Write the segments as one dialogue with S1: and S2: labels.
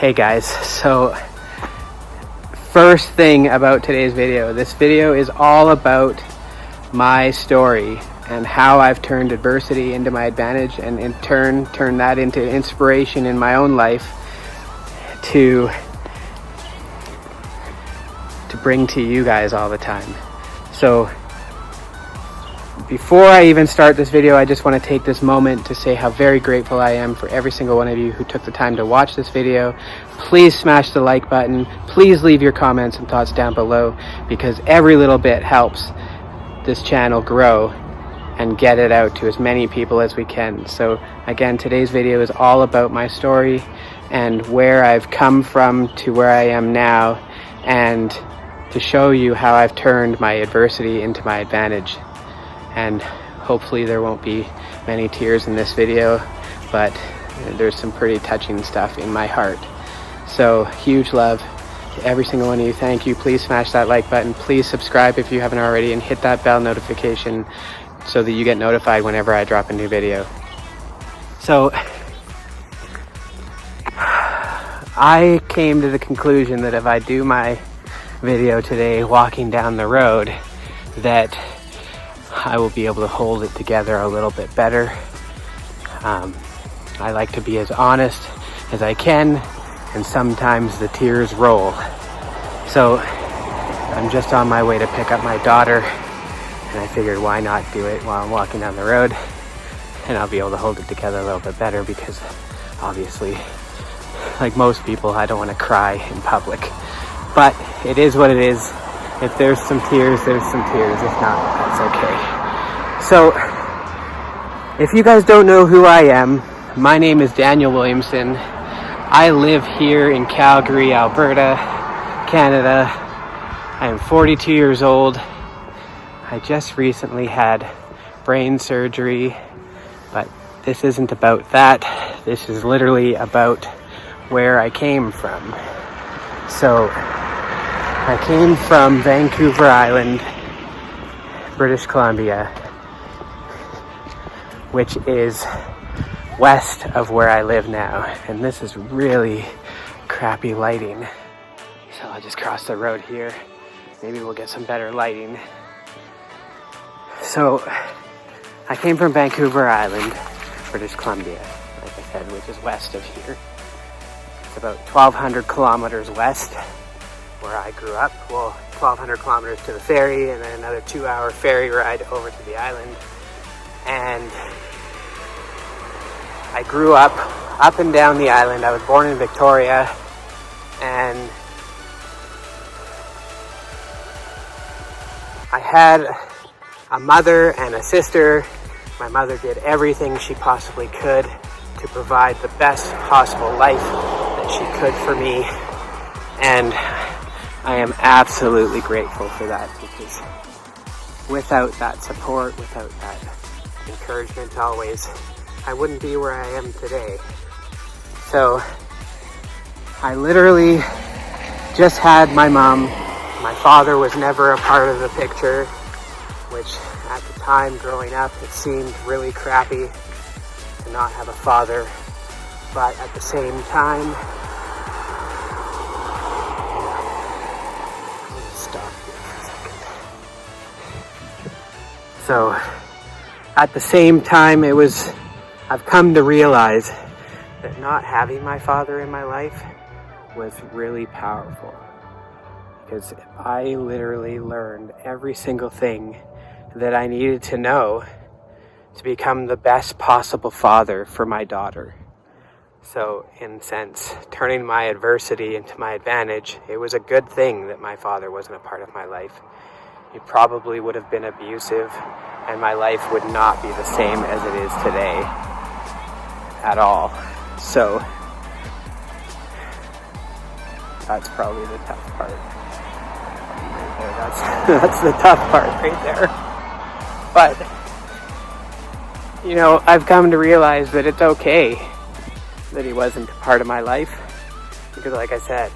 S1: Hey guys, so first thing about today's video, this video is all about my story and how I've turned adversity into my advantage, and in turn turned that into inspiration in my own life to bring to you guys all the time. So before I even start this video, I just want to take this moment to say how very grateful I am for every single one of you who took the time to watch this video. Please smash the like button. Please leave your comments and thoughts down below, because every little bit helps this channel grow and get it out to as many people as we can. So again, today's video is all about my story and where I've come from to where I am now, and to show you how I've turned my adversity into my advantage. And hopefully there won't be many tears in this video, but there's some pretty touching stuff in my heart. So huge love to every single one of you. Thank you. Please smash that like button. Please subscribe if you haven't already, and hit that bell notification so that you get notified whenever I drop a new video. So I came to the conclusion that if I do my video today walking down the road, that I will be able to hold it together a little bit better. I like to be as honest as I can, and sometimes the tears roll. So I'm just on my way to pick up my daughter, and I figured why not do it while I'm walking down the road, and I'll be able to hold it together a little bit better, because obviously, like most people, I don't want to cry in public. But it is what it is. If there's some tears, there's some tears. If not, that's okay. So, if you guys don't know who I am, my name is Daniel Williamson. I live here in Calgary, Alberta, Canada. I am 42 years old. I just recently had brain surgery, but this isn't about that. This is literally about where I came from. So, I came from Vancouver Island, British Columbia, which is west of where I live now. And this is really crappy lighting. So I'll just cross the road here. Maybe we'll get some better lighting. So I came from Vancouver Island, British Columbia, like I said, which is west of here. It's about 1,200 kilometers west where I grew up. Well, 1,200 kilometers to the ferry, and then another 2-hour ferry ride over to the island. And I grew up and down the island. I was born in Victoria, and I had a mother and a sister. My mother did everything she possibly could to provide the best possible life that she could for me, and I am absolutely grateful for that, because without that support, without that encouragement always, I wouldn't be where I am today. So I literally just had my mom. My father was never a part of the picture, which at the time growing up, it seemed really crappy to not have a father. But at the same time, so at the same time, I've come to realize that not having my father in my life was really powerful, because I literally learned every single thing that I needed to know to become the best possible father for my daughter. So in a sense, turning my adversity into my advantage, it was a good thing that my father wasn't a part of my life. He probably would have been abusive, and my life would not be the same as it is today at all. So that's probably the tough part right there. That's the tough part right there. But you know, I've come to realize that it's okay that he wasn't a part of my life, because like I said,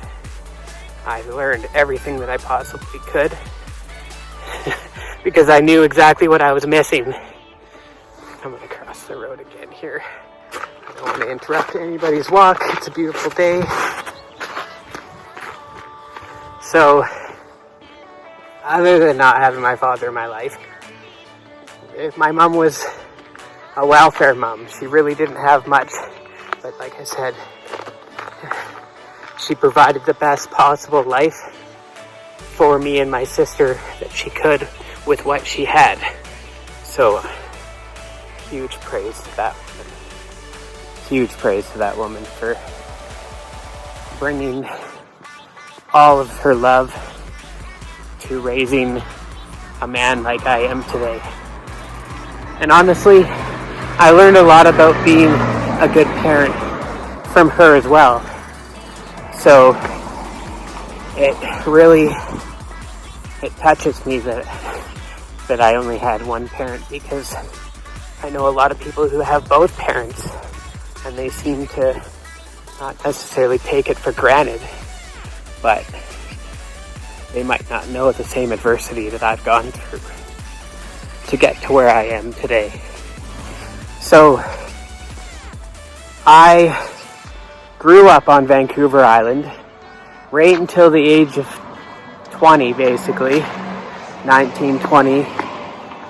S1: I learned everything that I possibly could because I knew exactly what I was missing. I'm gonna cross the road again here. I don't want to interrupt anybody's walk. It's a beautiful day. So, other than not having my father in my life, if my mom was a welfare mom. She really didn't have much, but like I said, she provided the best possible life for me and my sister that she could with what she had. So, huge praise to that woman. Huge praise to that woman for bringing all of her love to raising a man like I am today. And honestly, I learned a lot about being a good parent from her as well. So it touches me that I only had one parent, because I know a lot of people who have both parents and they seem to not necessarily take it for granted, but they might not know the same adversity that I've gone through to get to where I am today. So I grew up on Vancouver Island right until the age of 20, basically, 19, 20,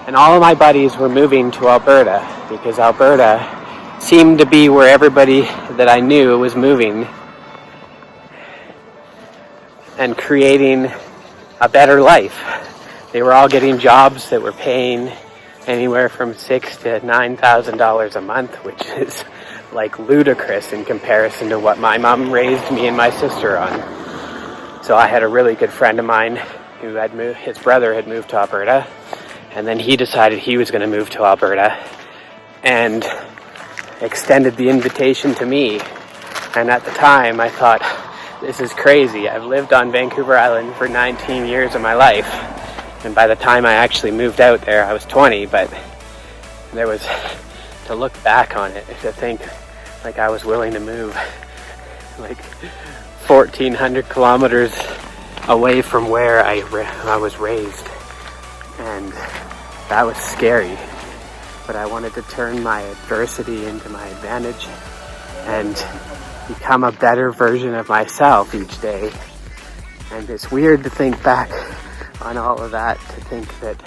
S1: and all of my buddies were moving to Alberta because Alberta seemed to be where everybody that I knew was moving and creating a better life. They were all getting jobs that were paying anywhere from $6,000 to $9,000 a month, which is like ludicrous in comparison to what my mom raised me and my sister on. So I had a really good friend of mine who had moved, his brother had moved to Alberta, and then he decided he was going to move to Alberta and extended the invitation to me. And at the time I thought, this is crazy. I've lived on Vancouver Island for 19 years of my life, and by the time I actually moved out there I was 20, but there was, to look back on it, to think like I was willing to move like 1,400 kilometers away from where I was raised, and that was scary. But I wanted to turn my adversity into my advantage and become a better version of myself each day. And it's weird to think back on all of that, to think that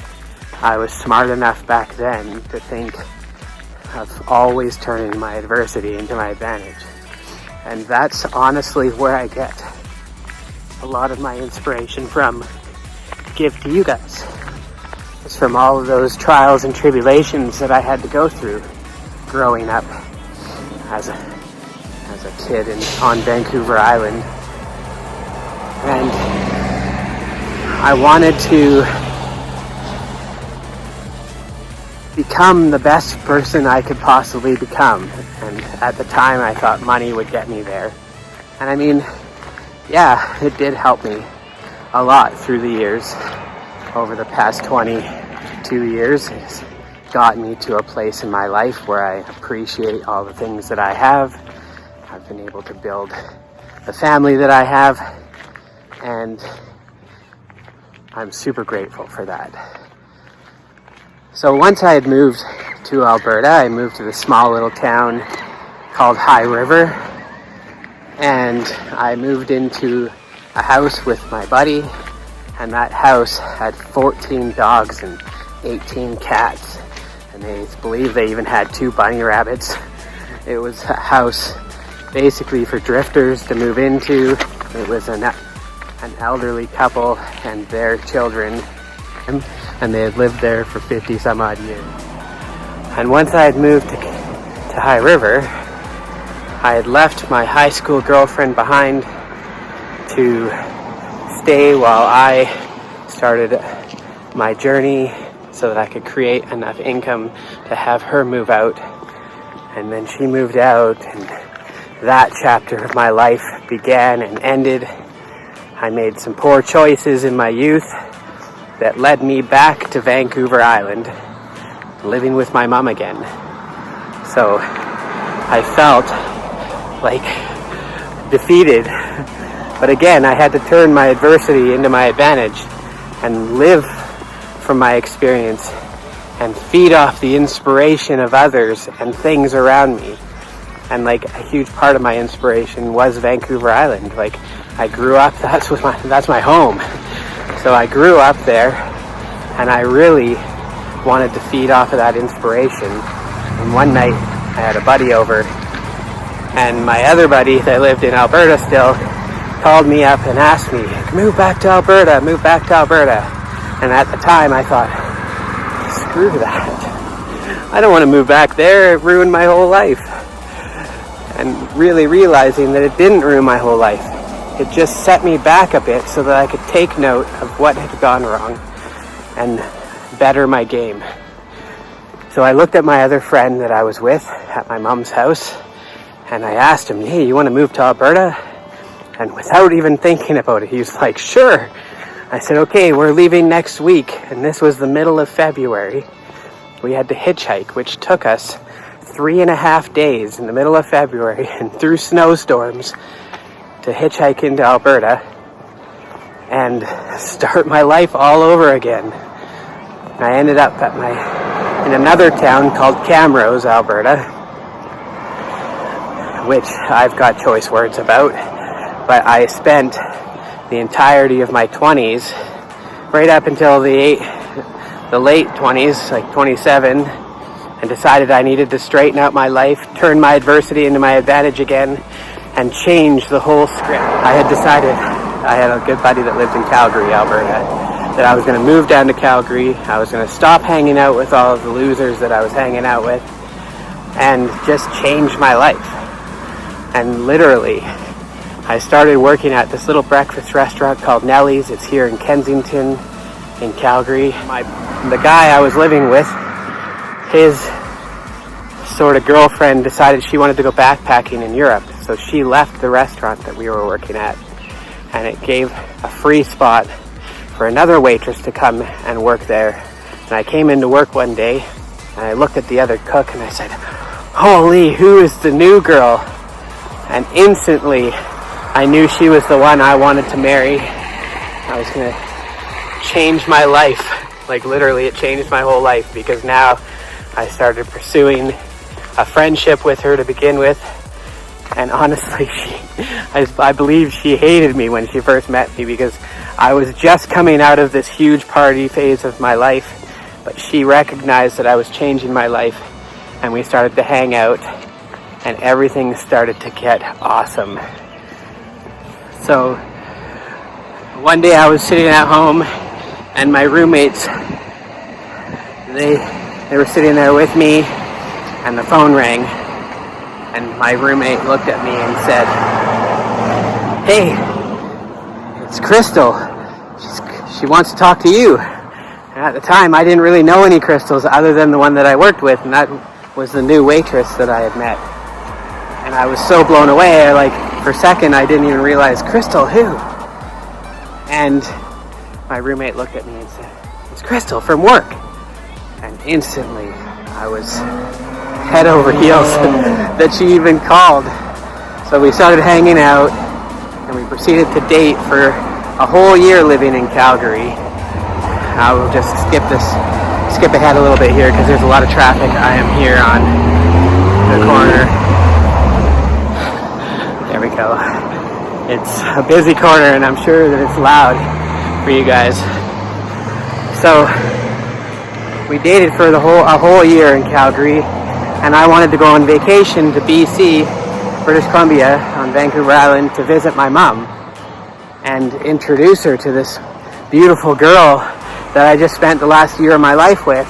S1: I was smart enough back then to think of always turning my adversity into my advantage. And that's honestly where I get a lot of my inspiration from to give to you guys. It's from all of those trials and tribulations that I had to go through growing up as a kid on Vancouver Island. And I wanted to become the best person I could possibly become. And at the time I thought money would get me there. And I mean, yeah, it did help me a lot through the years. Over the past 22 years, it's gotten me to a place in my life where I appreciate all the things that I have. I've been able to build the family that I have, and I'm super grateful for that. So once I had moved to Alberta, I moved to this small little town called High River, and I moved into a house with my buddy, and that house had 14 dogs and 18 cats, and they believe they even had 2 bunny rabbits. It was a house basically for drifters to move into. It was an elderly couple and their children, and they had lived there for 50 some odd years. And once I had moved to High River, I had left my high school girlfriend behind to stay while I started my journey so that I could create enough income to have her move out. And then she moved out, and that chapter of my life began and ended. I made some poor choices in my youth that led me back to Vancouver Island, living with my mom again. So I felt like defeated, but again, I had to turn my adversity into my advantage and live from my experience and feed off the inspiration of others and things around me. And like a huge part of my inspiration was Vancouver Island. Like I grew up, that's my home. So I grew up there, and I really wanted to feed off of that inspiration. And one night I had a buddy over, and my other buddy that lived in Alberta still called me up and asked me, move back to Alberta. And at the time I thought, screw that. I don't want to move back there, it ruined my whole life. And really realizing that it didn't ruin my whole life. It just set me back a bit so that I could take note of what had gone wrong and better my game. So I looked at my other friend that I was with at my mom's house, and I asked him, hey, you want to move to Alberta? And without even thinking about it, he was like, sure. I said, okay, we're leaving next week. And this was the middle of February. We had to hitchhike, which took us 3.5 days in the middle of February and through snowstorms to hitchhike into Alberta and start my life all over again. I ended up in another town called Camrose, Alberta, which I've got choice words about, but I spent the entirety of my 20s, right up until the late 20s, like 27, and decided I needed to straighten out my life, turn my adversity into my advantage again, and change the whole script. I had decided, I had a good buddy that lived in Calgary, Alberta, that I was going to move down to Calgary. I was going to stop hanging out with all of the losers that I was hanging out with and just change my life. And literally, I started working at this little breakfast restaurant called Nellie's. It's here in Kensington, in Calgary. The guy I was living with, his sort of girlfriend decided she wanted to go backpacking in Europe. So she left the restaurant that we were working at, and it gave a free spot for another waitress to come and work there. And I came into work one day, and I looked at the other cook, and I said, holy, who is the new girl? And instantly, I knew she was the one I wanted to marry. I was going to change my life. Like literally, it changed my whole life, because now I started pursuing a friendship with her to begin with. And honestly, I believe she hated me when she first met me, because I was just coming out of this huge party phase of my life, but she recognized that I was changing my life, and we started to hang out, and everything started to get awesome. So one day I was sitting at home, and my roommates, they were sitting there with me, and the phone rang, and my roommate looked at me and said, hey, it's Crystal. She wants to talk to you. And at the time, I didn't really know any Crystals other than the one that I worked with, and that was the new waitress that I had met. And I was so blown away, for a second, I didn't even realize, Crystal, who? And my roommate looked at me and said, it's Crystal from work. And instantly, I was head over heels that she even called. So we started hanging out, and we proceeded to date for a whole year living in Calgary. I will just skip ahead a little bit here because there's a lot of traffic. I am here on the corner. There we go. It's a busy corner, and I'm sure that it's loud for you guys. So we dated for a whole year in Calgary, and I wanted to go on vacation to BC, British Columbia, on Vancouver Island to visit my mom and introduce her to this beautiful girl that I just spent the last year of my life with.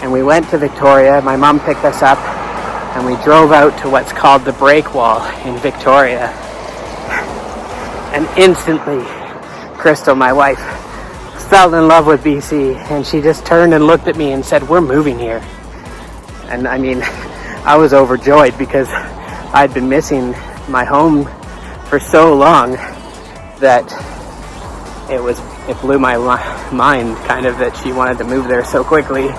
S1: And we went to Victoria. My mom picked us up, and we drove out to what's called the Breakwall in Victoria. And instantly, Crystal, my wife, fell in love with BC, and she just turned and looked at me and said, we're moving here. And I mean, I was overjoyed because I'd been missing my home for so long that it blew my mind kind of that she wanted to move there so quickly.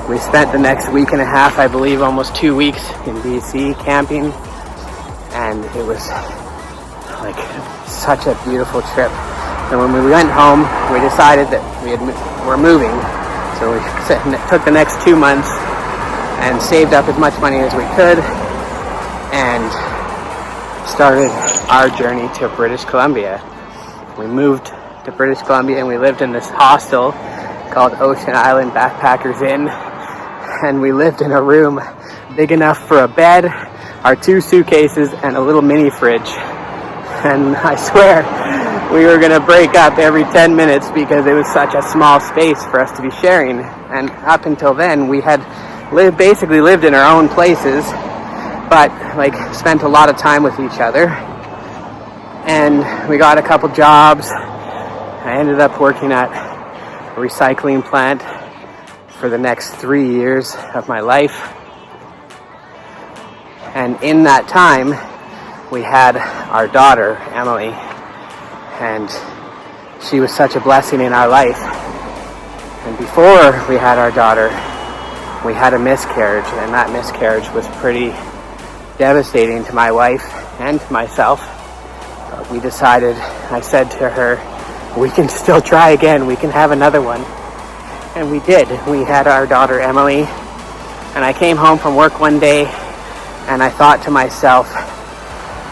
S1: We spent the next week and a half, I believe, almost 2 weeks in BC camping, and it was such a beautiful trip. And when we went home, we decided that we're moving. So we took the next 2 months and saved up as much money as we could and started our journey to British Columbia. We moved to British Columbia and we lived in this hostel called Ocean Island Backpackers Inn, and we lived in a room big enough for a bed, our 2 suitcases, and a little mini fridge. And I swear we were gonna break up every 10 minutes because it was such a small space for us to be sharing. And up until then we had basically lived in our own places, but like spent a lot of time with each other. And we got a couple jobs. I ended up working at a recycling plant for the next 3 years of my life. And in that time, we had our daughter, Emily, and she was such a blessing in our life. And before we had our daughter, we had a miscarriage, and that miscarriage was pretty devastating to my wife and to myself. But we decided, I said to her, we can still try again, we can have another one. And we did. We had our daughter, Emily, and I came home from work one day and I thought to myself,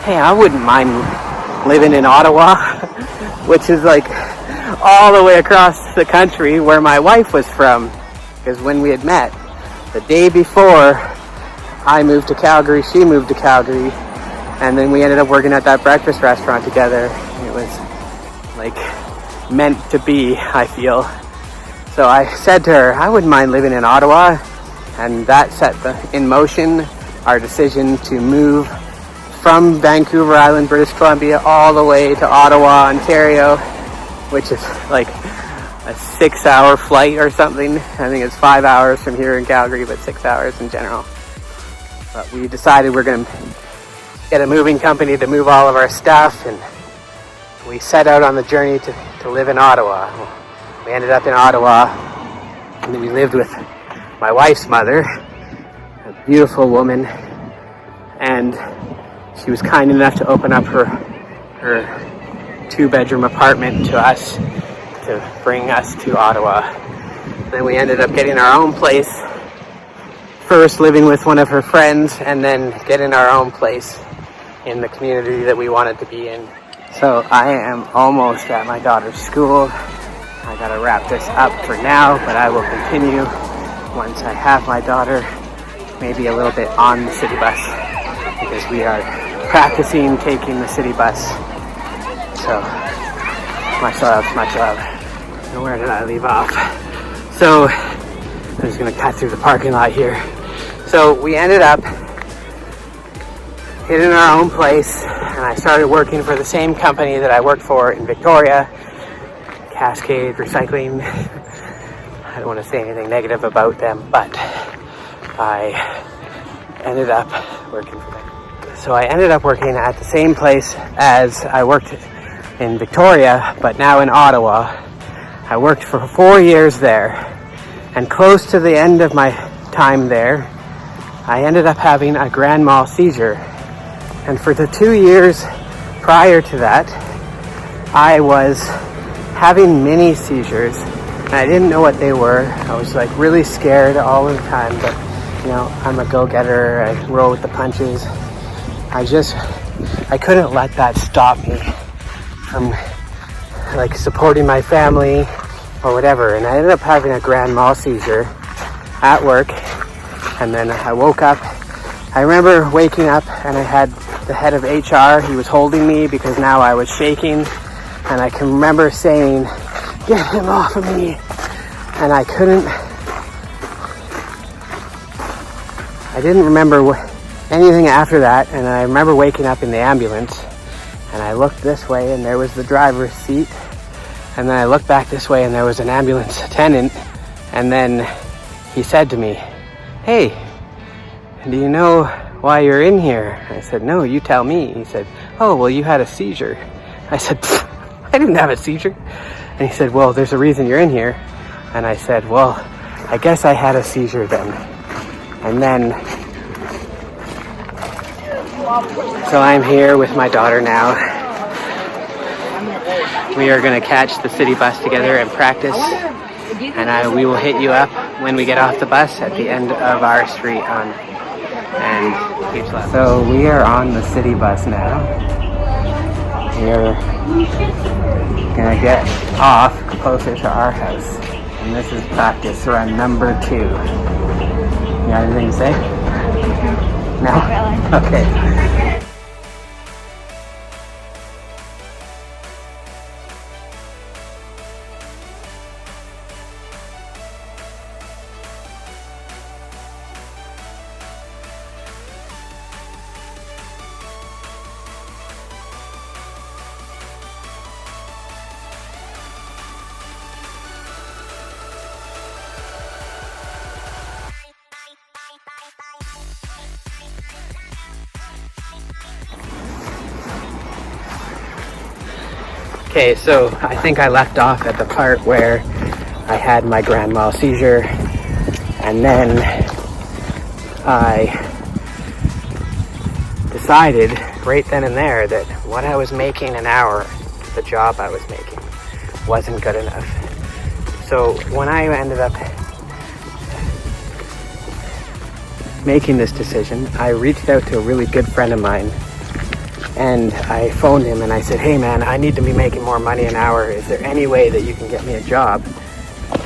S1: hey, I wouldn't mind living in Ottawa, which is like all the way across the country where my wife was from. Because when we had met, the day before I moved to Calgary, she moved to Calgary, and then we ended up working at that breakfast restaurant together. It was like meant to be, I feel. So I said to her, I wouldn't mind living in Ottawa, and that set in motion our decision to move from Vancouver Island, British Columbia, all the way to Ottawa, Ontario, which is like a 6-hour flight or something. I think it's 5 hours from here in Calgary, but 6 hours in general. But we decided we're going to get a moving company to move all of our stuff, and we set out on the journey to live in Ottawa. We ended up in Ottawa, and then we lived with my wife's mother, a beautiful woman, and she was kind enough to open up her 2-bedroom apartment to us to bring us to Ottawa. Then we ended up getting our own place, first living with one of her friends, and then getting our own place in the community that we wanted to be in. So I am almost at my daughter's school. I gotta wrap this up for now, but I will continue once I have my daughter, maybe a little bit on the city bus, because we are practicing taking the city bus. So much love, much love. And where did I leave off? So I'm just gonna cut through the parking lot here. So we ended up getting our own place, and I started working for the same company that I worked for in Victoria, Cascade Recycling. I don't want to say anything negative about them, but I ended up working for them. So I ended up working at the same place as I worked in Victoria, but now in Ottawa. I worked for 4 years there, and close to the end of my time there, I ended up having a grand mal seizure. And for the 2 years prior to that, I was having mini seizures, and I didn't know what they were. I was like really scared all the time, but you know, I'm a go-getter, I roll with the punches. I couldn't let that stop me from like supporting my family or whatever. And I ended up having a grand mal seizure at work, and then I woke up. I remember waking up and I had the head of HR, he was holding me because now I was shaking, and I can remember saying, "Get him off of me." And I didn't remember anything after that. And I remember waking up in the ambulance, and I looked this way and there was the driver's seat, and then I looked back this way and there was an ambulance attendant, and then he said to me, "Hey, do you know why you're in here?" I said, "No, you tell me." He said, "Oh, well, you had a seizure." I said, "I didn't have a seizure." And he said, "Well, there's a reason you're in here." And I said, "Well, I guess I had a seizure then." And then, so I'm here with my daughter now. We are going to catch the city bus together and practice. And we will hit you up when we get off the bus at the end of our street on and keeps left. So we are on the city bus now, We're gonna get off closer to our house. And this is practice run number 2. You got anything to say? No?
S2: Not really.
S1: Okay. Okay, so I think I left off at the part where I had my grand mal seizure, and then I decided right then and there that what I was making an hour, the job I was making, wasn't good enough. So when I ended up making this decision, I reached out to a really good friend of mine, and I phoned him and I said, hey man, I need to be making more money an hour. Is there any way that you can get me a job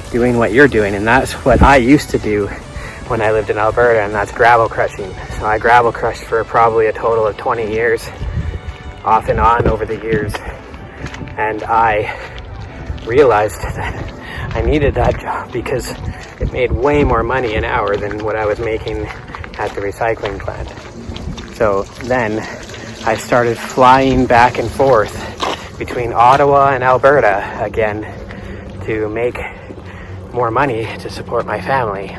S1: doing what you're doing? And that's what I used to do when I lived in Alberta, and that's gravel crushing. So I gravel crushed for probably a total of 20 years, off and on over the years. And I realized that I needed that job because it made way more money an hour than what I was making at the recycling plant. So then I started flying back and forth between Ottawa and Alberta again to make more money to support my family.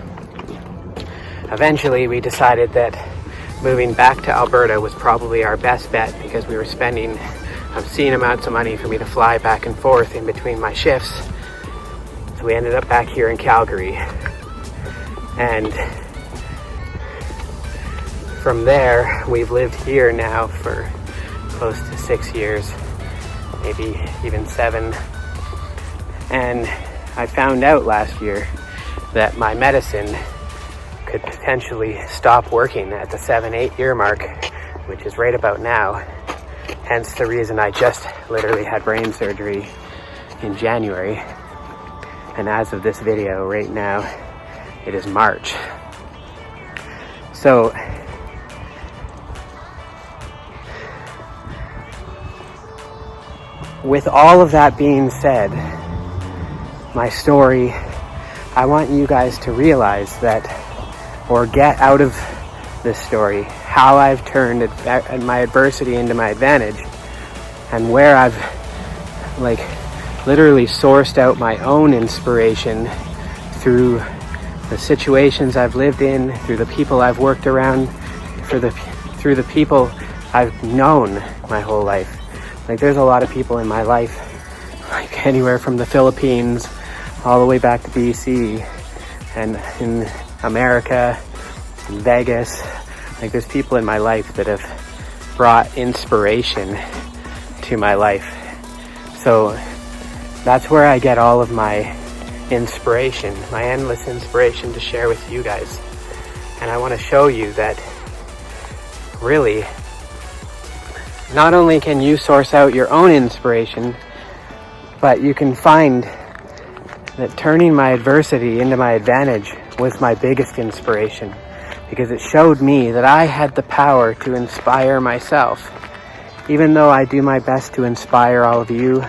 S1: Eventually we decided that moving back to Alberta was probably our best bet because we were spending obscene amounts of money for me to fly back and forth in between my shifts. So we ended up back here in Calgary. And from there, we've lived here now for close to 6 years, maybe even 7. And I found out last year that my medicine could potentially stop working at the 7-8 year mark, which is right about now. Hence the reason I just literally had brain surgery in January. And as of this video right now, it is March. So with all of that being said, my story, I want you guys to realize that, or get out of this story, how I've turned my adversity into my advantage, and where I've literally sourced out my own inspiration through the situations I've lived in, through the people I've worked around, through the people I've known my whole life. There's a lot of people in my life, anywhere from the Philippines all the way back to BC, and in America, in Vegas. There's people in my life that have brought inspiration to my life. So that's where I get all of my inspiration, my endless inspiration to share with you guys. And I want to show you that really, not only can you source out your own inspiration, but you can find that turning my adversity into my advantage was my biggest inspiration, because it showed me that I had the power to inspire myself. Even though I do my best to inspire all of you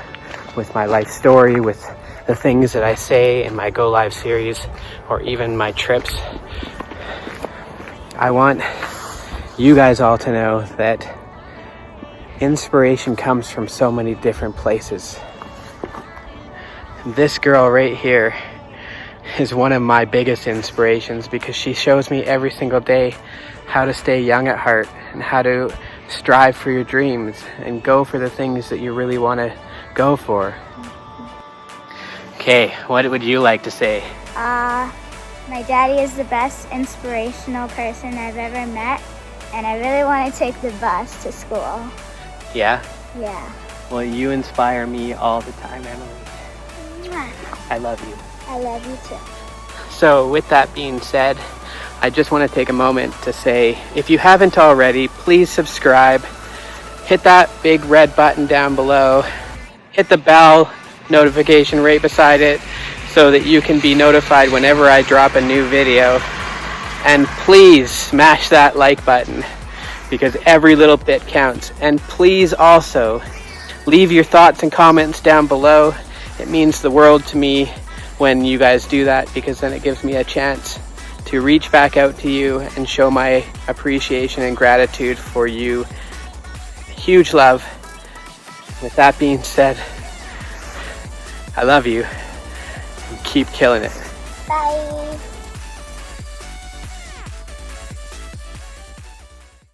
S1: with my life story, with the things that I say in my Go Live series, or even my trips, I want you guys all to know that inspiration comes from so many different places. This girl right here is one of my biggest inspirations, because she shows me every single day how to stay young at heart and how to strive for your dreams and go for the things that you really want to go for. Okay, what would you like to say?
S2: My daddy is the best inspirational person I've ever met, and I really want to take the bus to school.
S1: Yeah?
S2: Yeah.
S1: Well, you inspire me all the time, Emily.
S2: Mwah.
S1: I love you.
S2: I love you too.
S1: So with that being said, I just want to take a moment to say, if you haven't already, please subscribe hit that big red button down below. Hit the bell notification right beside it so that you can be notified whenever I drop a new video. And please smash that like button because every little bit counts. And please also leave your thoughts and comments down below. It means the world to me when you guys do that, because then it gives me a chance to reach back out to you and show my appreciation and gratitude for you. Huge love. With that being said, I love you. Keep killing it.
S2: Bye.